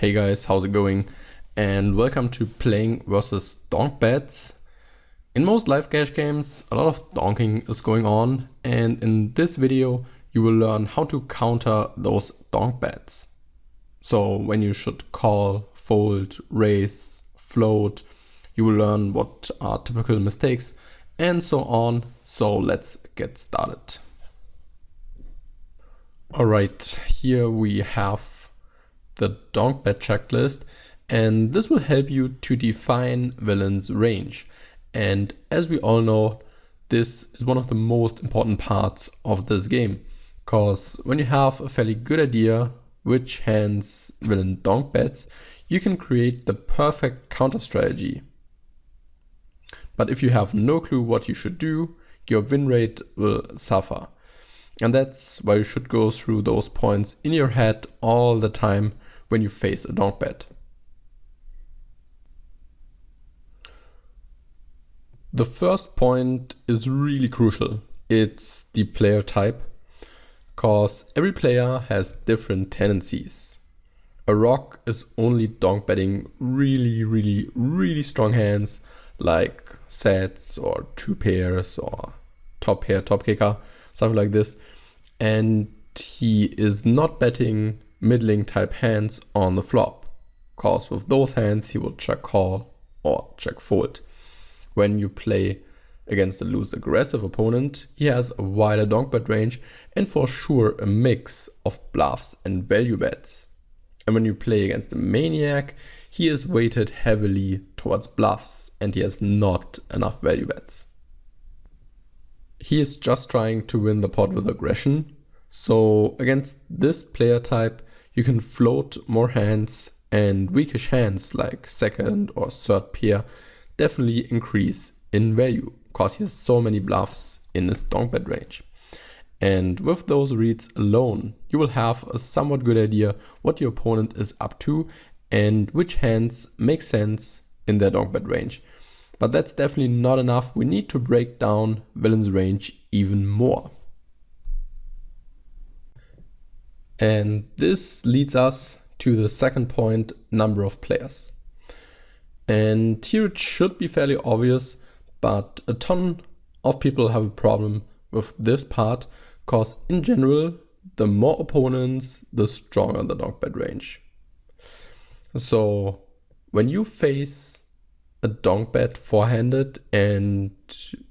Hey guys, how's it going? And welcome to playing versus donk bets. In most live cash games, a lot of donking is going on, and in this video you will learn how to counter those donk bets. So when you should call, fold, raise, float, you will learn what are typical mistakes and so on. So let's get started. Alright, here we have the donk bet checklist, and this will help you to define villain's range. And as we all know, this is one of the most important parts of this game, because when you have a fairly good idea which hands villain donk bets, you can create the perfect counter strategy. But if you have no clue what you should do, your win rate will suffer. And that's why you should go through those points in your head all the time when you face a donk bet. The first point is really crucial. It's the player type, because every player has different tendencies. A rock is only donk betting really strong hands like sets or two pairs or top pair, top kicker, something like this. And he is not betting middling type hands on the flop, because with those hands he will check call or check fold. When you play against a loose aggressive opponent, he has a wider donk bet range and for sure a mix of bluffs and value bets. And when you play against a maniac, he is weighted heavily towards bluffs and he has not enough value bets. He is just trying to win the pot with aggression. So against this player type, you can float more hands, and weakish hands like second or third pair definitely increase in value, because he has so many bluffs in his donk bet range. And with those reads alone, you will have a somewhat good idea what your opponent is up to and which hands make sense in their donk bet range. But that's definitely not enough. We need to break down villain's range even more. And this leads us to the second point, number of players. And here it should be fairly obvious, but a ton of people have a problem with this part, because in general, the more opponents, the stronger the donk bet range. So when you face a donk bet four-handed and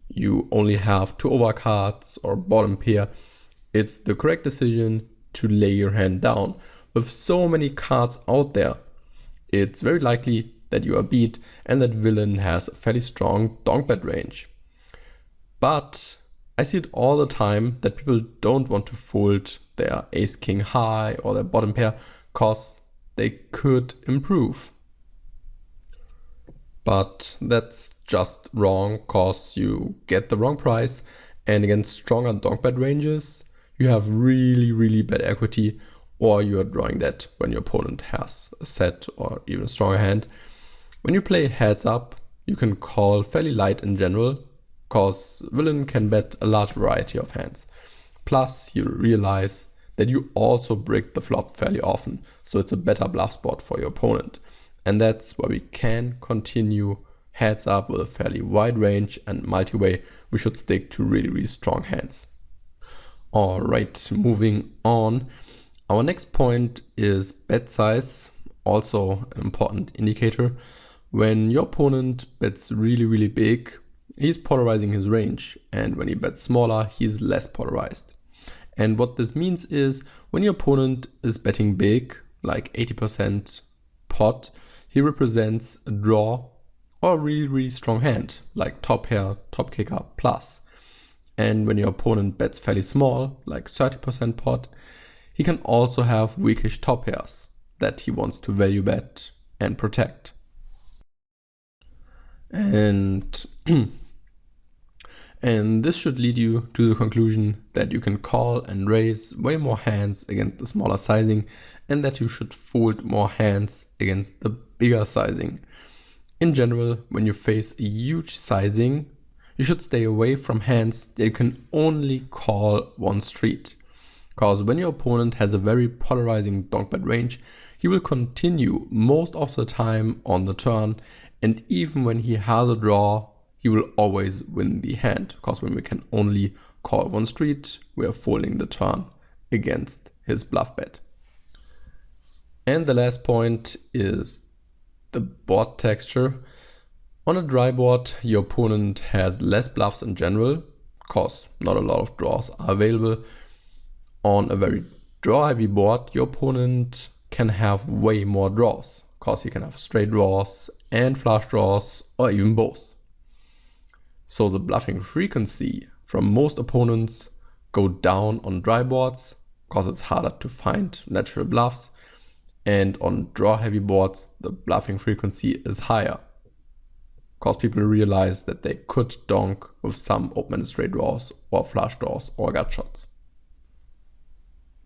you only have two overcards or bottom pair, it's the correct decision to lay your hand down. With so many cards out there, it's very likely that you are beat and that villain has a fairly strong donk bet range. But I see it all the time that people don't want to fold their ace king high or their bottom pair because they could improve. But that's just wrong, because you get the wrong price, and against stronger donk bet ranges you have really bad equity, or you are drawing that when your opponent has a set or even a stronger hand. When you play heads up, you can call fairly light in general, because villain can bet a large variety of hands. Plus you realize that you also brick the flop fairly often, so it's a better bluff spot for your opponent. And that's why we can continue heads up with a fairly wide range, and multi-way we should stick to really strong hands. Alright, moving on. Our next point is bet size, also an important indicator. When your opponent bets really big, he's polarizing his range, and when he bets smaller, he's less polarized. And what this means is, when your opponent is betting big, like 80% pot, he represents a draw or a really strong hand, like top pair, top kicker plus. And when your opponent bets fairly small, like 30% pot, he can also have weakish top pairs that he wants to value bet and protect. And this should lead you to the conclusion that you can call and raise way more hands against the smaller sizing, and that you should fold more hands against the bigger sizing. In general, when you face a huge sizing, you should stay away from hands that you can only call one street. Because when your opponent has a very polarizing donk bet range, he will continue most of the time on the turn, and even when he has a draw, he will always win the hand, because when we can only call one street, we are folding the turn against his bluff bet. And the last point is the board texture. On a dry board, your opponent has less bluffs in general, because not a lot of draws are available. On a very draw-heavy board, your opponent can have way more draws, because he can have straight draws and flush draws, or even both. So the bluffing frequency from most opponents go down on dry boards, because it's harder to find natural bluffs, and on draw-heavy boards, the bluffing frequency is higher, because people realize that they could donk with some open-ended straight draws, or flush draws, or gut shots.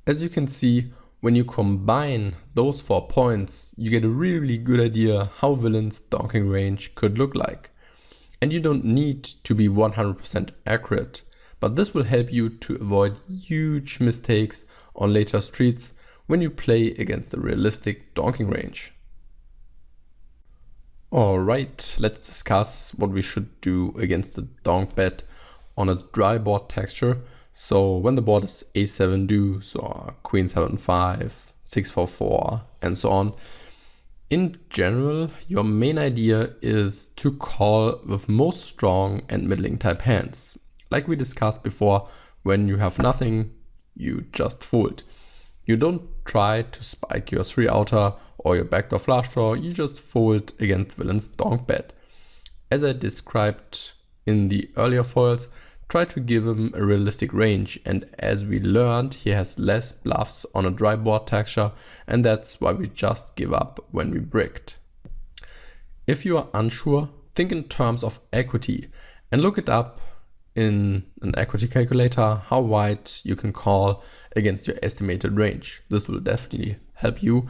As you can see, when you combine those 4 points, you get a really good idea how villain's donking range could look like. And you don't need to be 100% accurate, but this will help you to avoid huge mistakes on later streets when you play against a realistic donking range. Alright, let's discuss what we should do against the donk bet on a dry board texture. So when the board is a7 deuce or queen 7-5, 6-4-4 and so on. In general, your main idea is to call with most strong and middling type hands. Like we discussed before, when you have nothing, you just fold. You don't try to spike your 3-outer or your backdoor flush draw, you just fold against villain's donk bet. As I described in the earlier foils, try to give him a realistic range, and as we learned, he has less bluffs on a dry board texture, and that's why we just give up when we bricked. If you are unsure, think in terms of equity and look it up in an equity calculator how wide you can call against your estimated range. This will definitely help you,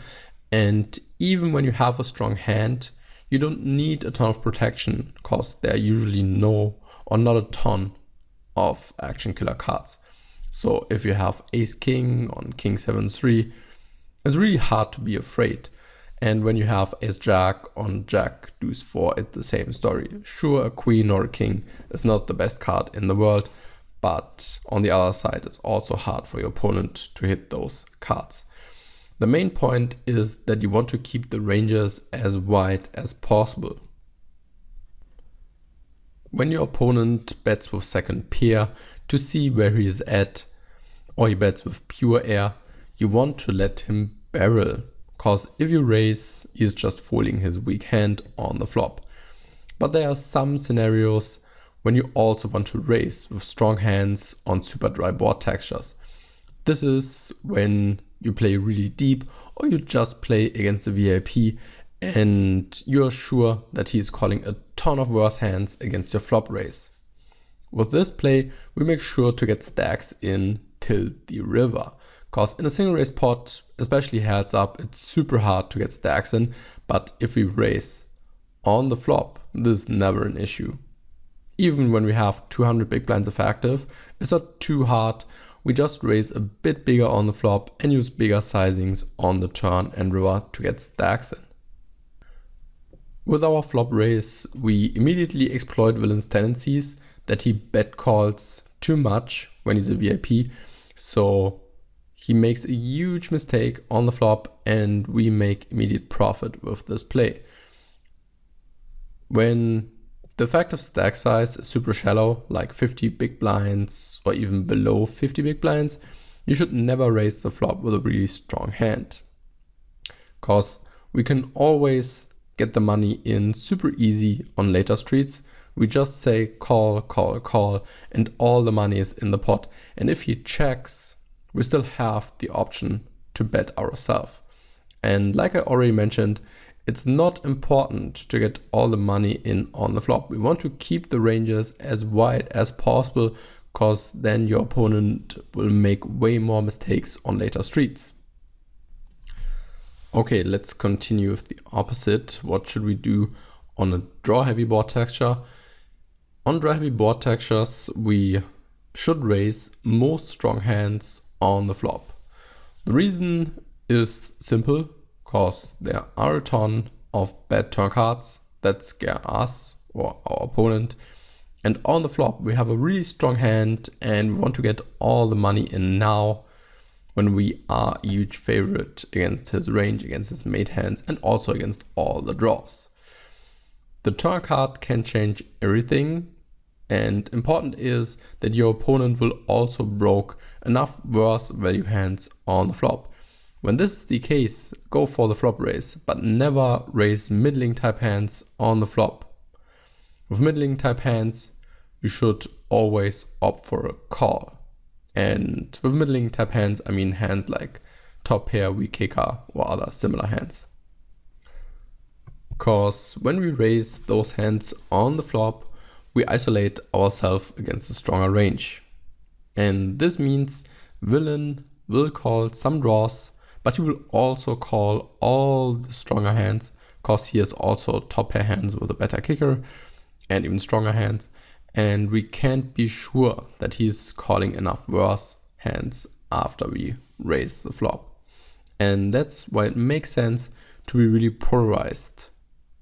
and even when you have a strong hand, you don't need a ton of protection, because there are usually no or not a ton of action killer cards. So if you have ace king on king 7-3, it's really hard to be afraid. And when you have ace jack on jack deuce 4, it's the same story. Sure, a queen or a king is not the best card in the world, but on the other side, it's also hard for your opponent to hit those cards. The main point is that you want to keep the ranges as wide as possible. When your opponent bets with second pair to see where he is at, or he bets with pure air, you want to let him barrel, because if you raise, he is just folding his weak hand on the flop. But there are some scenarios when you also want to raise with strong hands on super dry board textures. This is when you play really deep, or you just play against the VIP and you're sure that he's calling a ton of worse hands against your flop raise. With this play, we make sure to get stacks in till the river, because in a single raise pot, especially heads up, it's super hard to get stacks in, but if we raise on the flop, this is never an issue. Even when we have 200 big blinds effective, it's not too hard. We just raise a bit bigger on the flop and use bigger sizings on the turn and river to get stacks in. With our flop raise, we immediately exploit villain's tendencies that he bet calls too much when he's a VIP, so he makes a huge mistake on the flop and we make immediate profit with this play. When the effective stack size is super shallow, like 50 big blinds or even below 50 big blinds, you should never raise the flop with a really strong hand, because we can always get the money in super easy on later streets. We just say call, call, call, and all the money is in the pot. And if he checks, we still have the option to bet ourselves. And like I already mentioned, it's not important to get all the money in on the flop. We want to keep the ranges as wide as possible, because then your opponent will make way more mistakes on later streets. Okay, let's continue with the opposite. What should we do on a draw-heavy board texture? On draw-heavy board textures, we should raise most strong hands on the flop. The reason is simple. cause there are a ton of bad turn cards that scare us or our opponent. And on the flop, we have a really strong hand and we want to get all the money in now when we are a huge favorite against his range, against his mate hands, and also against all the draws. The turn card can change everything, and important is that your opponent will also broke enough worse value hands on the flop. When this is the case, go for the flop raise, but never raise middling type hands on the flop. With middling type hands, you should always opt for a call. And with middling type hands, I mean hands like top pair, weak kicker, or other similar hands. Because when we raise those hands on the flop, we isolate ourselves against a stronger range. And this means villain will call some draws, but he will also call all the stronger hands, because he has also top pair hands with a better kicker and even stronger hands. And we can't be sure that he's calling enough worse hands after we raise the flop. And that's why it makes sense to be really polarized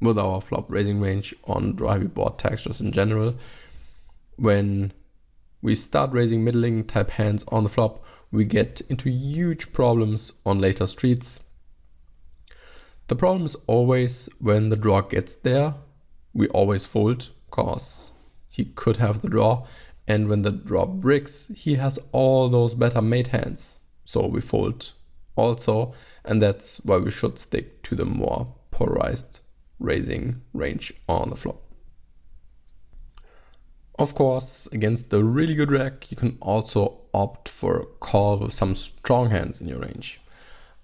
with our flop raising range on draw heavy board textures in general. When we start raising middling type hands on the flop, we get into huge problems on later streets. The problem is always when the draw gets there, we always fold, cause he could have the draw, and when the draw bricks, he has all those better mate hands, so we fold also, and that's why we should stick to the more polarized raising range on the flop. Of course, against the really good rack, you can also opt for a call with some strong hands in your range.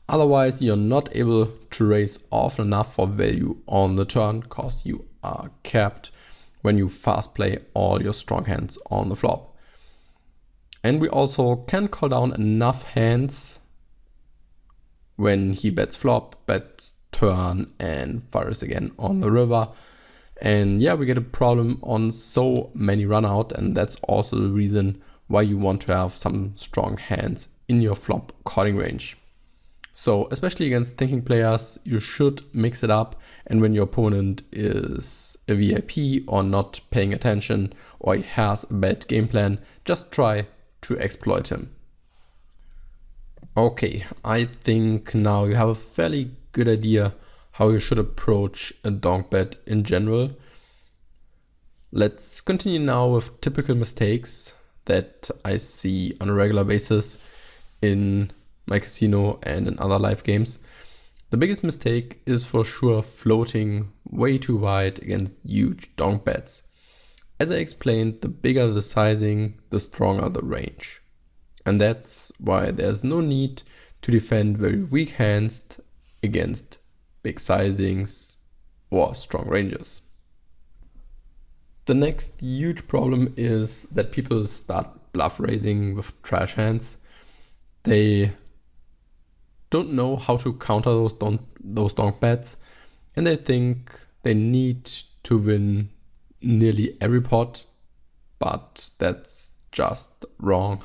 Otherwise, you're not able to raise often enough for value on the turn, cause you are capped when you fast play all your strong hands on the flop. And we also can call down enough hands when he bets flop, bets turn, and fires again on the river. And yeah, we get a problem on so many run out, and that's also the reason why you want to have some strong hands in your flop calling range. So especially against thinking players, you should mix it up, and when your opponent is a VIP or not paying attention or he has a bad game plan, just try to exploit him. Okay, I think now you have a fairly good idea how you should approach a donk bet in general. Let's continue now with typical mistakes that I see on a regular basis in my casino and in other live games. The biggest mistake is for sure floating way too wide against huge donk bets. As I explained, the bigger the sizing, the stronger the range. And that's why there's no need to defend very weak hands against big sizings or strong ranges. The next huge problem is that people start bluff raising with trash hands. They don't know how to counter those donk bets, and they think they need to win nearly every pot, but that's just wrong.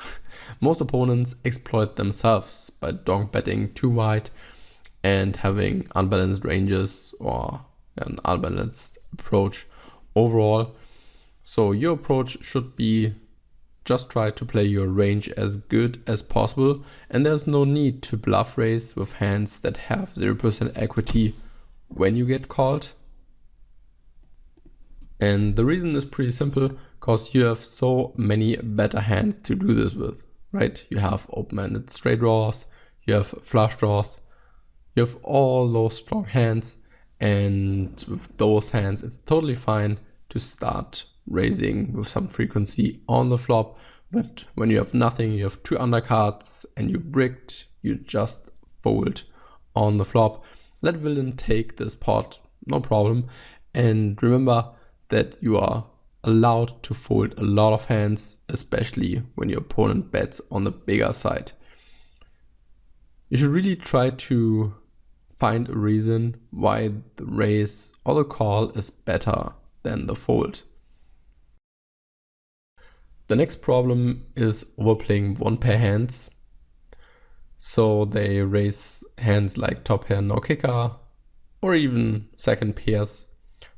Most opponents exploit themselves by donk betting too wide and having unbalanced ranges or an unbalanced approach overall. So your approach should be just try to play your range as good as possible, and there's no need to bluff raise with hands that have 0% equity when you get called. And the reason is pretty simple, because you have so many better hands to do this with, right? You have open-ended straight draws, you have flush draws, you have all those strong hands, and with those hands it's totally fine to start raising with some frequency on the flop. But when you have nothing, you have two undercards and you bricked, you just fold on the flop. Let villain take this pot, no problem. And remember that you are allowed to fold a lot of hands, especially when your opponent bets on the bigger side. You should really try to find a reason why the raise or the call is better than the fold. The next problem is overplaying one pair hands. So they raise hands like top pair no kicker or even second pairs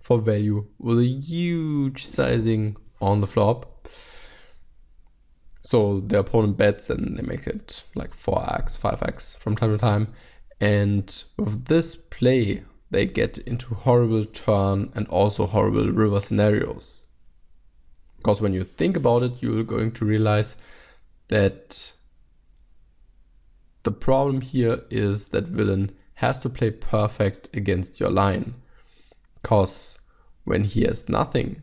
for value with a huge sizing on the flop. So the opponent bets and they make it like 4x, 5x from time to time. And with this play, they get into horrible turn and also horrible river scenarios. Because when you think about it, you're going to realize that the problem here is that villain has to play perfect against your line. Because when he has nothing,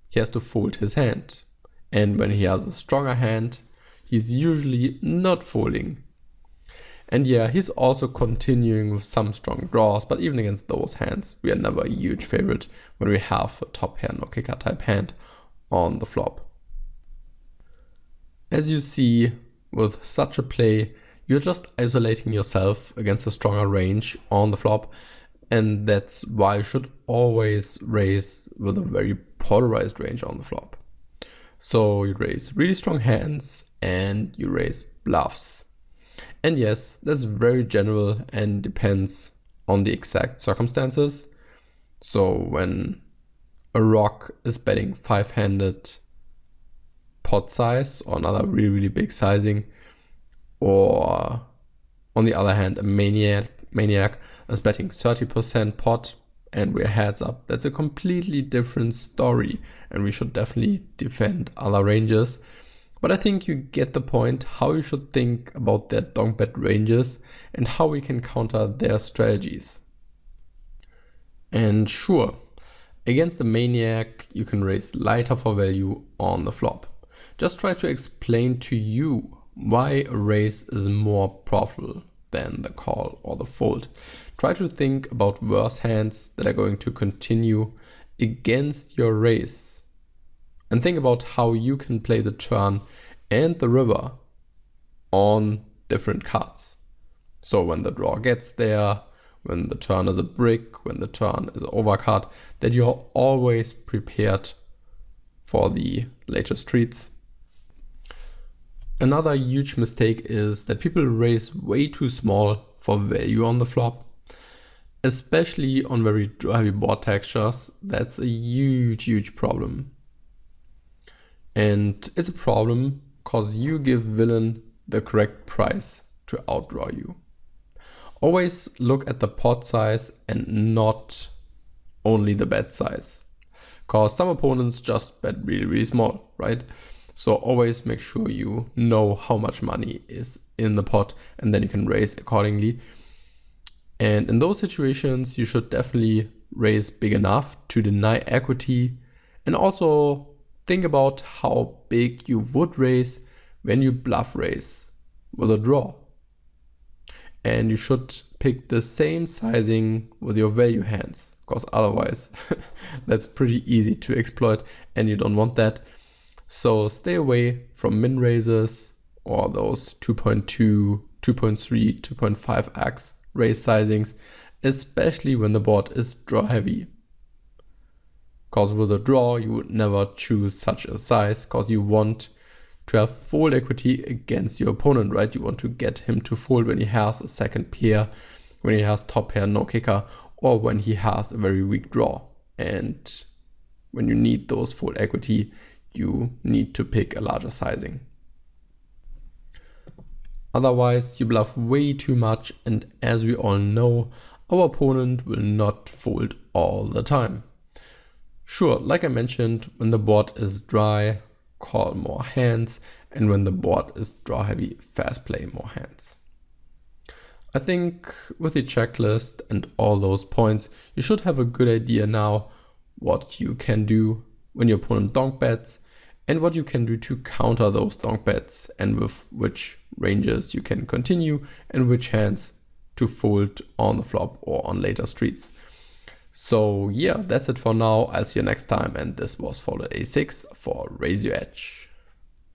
he has to fold his hand. And when he has a stronger hand, he's usually not folding. And yeah, he's also continuing with some strong draws, but even against those hands, we are never a huge favorite when we have a top pair no kicker type hand on the flop. As you see, with such a play, you're just isolating yourself against a stronger range on the flop, and that's why you should always raise with a very polarized range on the flop. So you raise really strong hands and you raise bluffs. And yes, that's very general and depends on the exact circumstances. So when a rock is betting 5-handed pot size or another really big sizing, or on the other hand a maniac is betting 30% pot and we're heads up, that's a completely different story and we should definitely defend other ranges. But I think you get the point how you should think about their donk bet ranges and how we can counter their strategies. And sure, against the maniac you can raise lighter for value on the flop. Just try to explain to you why a raise is more profitable than the call or the fold. Try to think about worse hands that are going to continue against your raise. And think about how you can play the turn and the river on different cards. So when the draw gets there, when the turn is a brick, when the turn is an overcard, that you're always prepared for the later streets. Another huge mistake is that people raise way too small for value on the flop. Especially on very heavy board textures, that's a huge problem. And it's a problem because you give villain the correct price to outdraw you. Always look at the pot size and not only the bet size. Because some opponents just bet really small, right? So always make sure you know how much money is in the pot and then you can raise accordingly. And in those situations, you should definitely raise big enough to deny equity and also think about how big you would raise when you bluff raise with a draw. And you should pick the same sizing with your value hands, because otherwise that's pretty easy to exploit and you don't want that. So stay away from min raises or those 2.2, 2.3, 2.5x raise sizings, especially when the board is draw heavy. Because with a draw you would never choose such a size because you want to have fold equity against your opponent, right? You want to get him to fold when he has a second pair, when he has top pair no kicker, or when he has a very weak draw. And when you need those fold equity, you need to pick a larger sizing. Otherwise, you bluff way too much, and as we all know, our opponent will not fold all the time. Sure, like I mentioned, when the board is dry, call more hands, and when the board is draw heavy, fast play more hands. I think with the checklist and all those points, you should have a good idea now what you can do when your opponent donk bets and what you can do to counter those donk bets and with which ranges you can continue and which hands to fold on the flop or on later streets. So yeah, that's it for now. I'll see you next time, and this was folded A6 for Raise Your Edge.